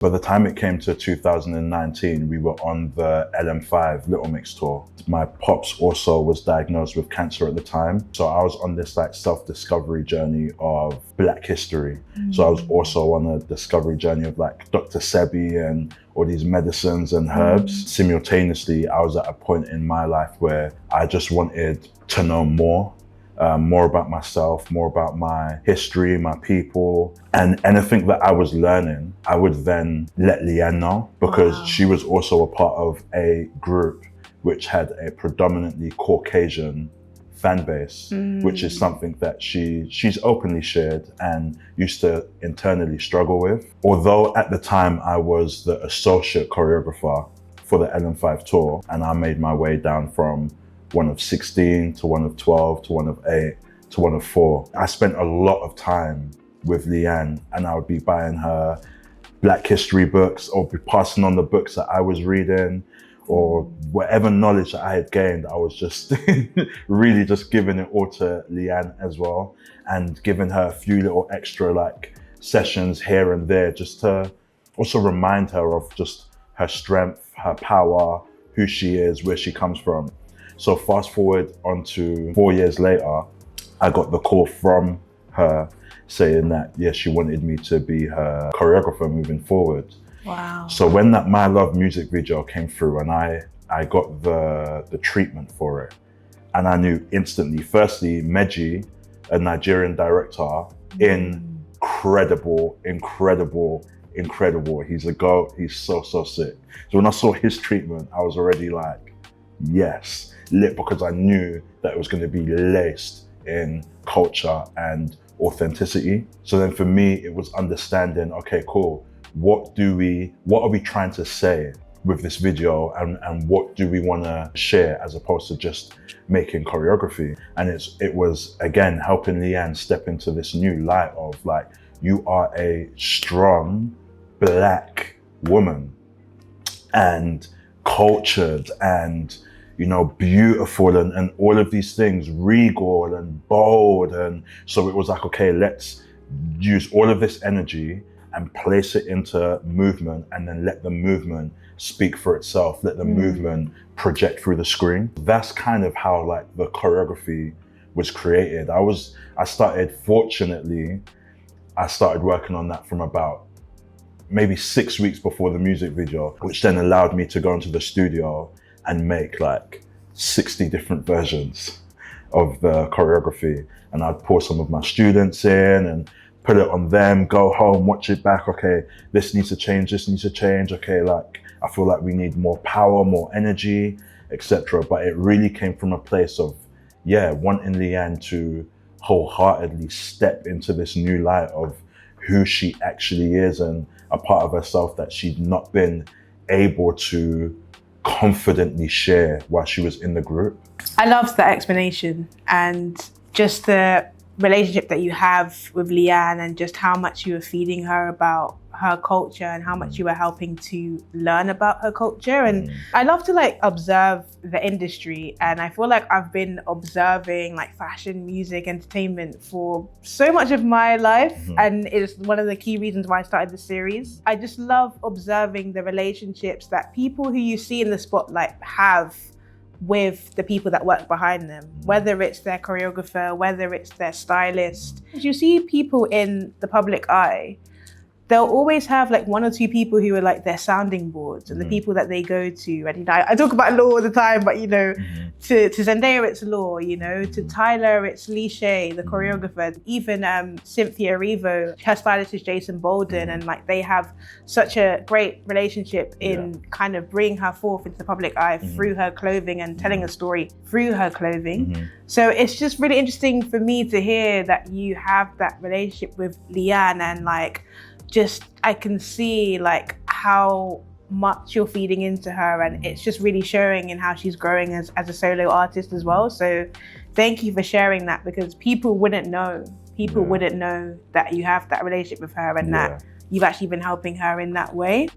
By the time it came to 2019, we were on the LM5 Little Mix tour. My pops also was diagnosed with cancer at the time. So I was on this like self-discovery journey of Black history. So I was also on a discovery journey of like Dr. Sebi and all these medicines and herbs. Simultaneously, I was at a point in my life where I just wanted to know more about myself, more about my history, my people, and anything that I was learning, I would then let Leigh-Anne know, because she was also a part of a group which had a predominantly Caucasian fan base, which is something that she's openly shared and used to internally struggle with. Although at the time I was the associate choreographer for the LM5 tour, and I made my way down from one of 16 to one of 12 to one of 8 to one of 4. I spent a lot of time with Leigh-Anne, and I would be buying her Black history books or be passing on the books that I was reading, or whatever knowledge that I had gained. I was just really just giving it all to Leigh-Anne as well, and giving her a few little extra like sessions here and there, just to also remind her of just her strength, her power, who she is, where she comes from. So fast forward onto 4 years later, I got the call from her saying that, yeah, she wanted me to be her choreographer moving forward. Wow. So when that My Love music video came through, and I got the treatment for it, and I knew instantly, firstly, Meji, a Nigerian director, incredible. He's a goat, he's so sick. So when I saw his treatment, I was already like, yes, lit, because I knew that it was going to be laced in culture and authenticity. So then for me, it was understanding, okay, cool. What are we trying to say with this video, and what do we want to share, as opposed to just making choreography? And it was, again, helping Leigh-Anne step into this new light of like, you are a strong Black woman, and cultured, and beautiful, and all of these things, regal and bold. And so it was like, okay, let's use all of this energy and place it into movement, and then let the movement speak for itself, let the movement project through the screen. That's kind of how like the choreography was created. Fortunately, I started working on that from about maybe 6 weeks before the music video, which then allowed me to go into the studio and make like 60 different versions of the choreography. And I'd pour some of my students in and put it on them, go home, watch it back. Okay, this needs to change, Okay, like, I feel like we need more power, more energy, etc. But it really came from a place of, wanting Leigh-Anne to wholeheartedly step into this new light of who she actually is, and a part of herself that she'd not been able to confidently share while she was in the group. I loved that explanation, and just the relationship that you have with Leigh-Anne, and just how much you were feeding her about her culture, and how much you were helping to learn about her culture. And I love to like observe the industry, and I feel like I've been observing like fashion, music, entertainment for so much of my life, and it's one of the key reasons why I started the series. I just love observing the relationships that people who you see in the spotlight have with the people that work behind them, whether it's their choreographer, whether it's their stylist. As you see people in the public eye, they'll always have like one or two people who are like their sounding boards, and the people that they go to. And I talk about Law all the time, but to Zendaya it's Law, to Tyler it's Leigh, the choreographer. Even Cynthia Erivo, her stylist is Jason Bolden, and like they have such a great relationship in kind of bringing her forth into the public eye through her clothing, and telling a story through her clothing. So it's just really interesting for me to hear that you have that relationship with Leigh-Anne, and like, I can see like how much you're feeding into her, and it's just really showing in how she's growing as a solo artist as well. So thank you for sharing that, because people wouldn't know that you have that relationship with her, and that you've actually been helping her in that way.